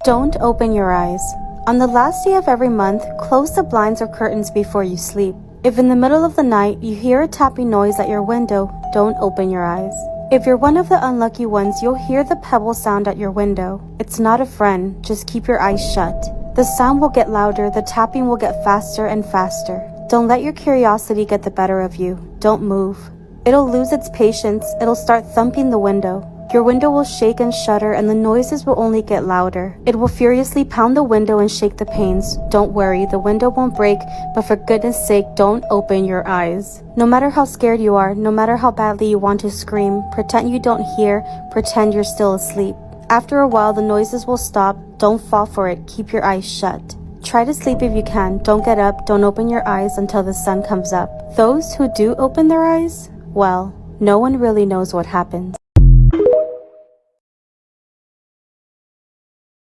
Don't open your eyes. On the last day of every month, close the blinds or curtains before you sleep. If in the middle of the night you hear a tapping noise at your window, don't open your eyes. If you're one of the unlucky ones, you'll hear the pebble sound at your window. It's not a friend, just keep your eyes shut. The sound will get louder, the tapping will get faster and faster. Don't let your curiosity get the better of you. Don't move. It'll lose its patience, it'll start thumping the window. Your window will shake and shudder and the noises will only get louder. It will furiously pound the window and shake the panes. Don't worry, the window won't break, but for goodness sake, don't open your eyes. No matter how scared you are, no matter how badly you want to scream, pretend you don't hear, pretend you're still asleep. After a while, the noises will stop. Don't fall for it, keep your eyes shut. Try to sleep if you can. Don't get up, don't open your eyes until the sun comes up. Those who do open their eyes, well, no one really knows what happens.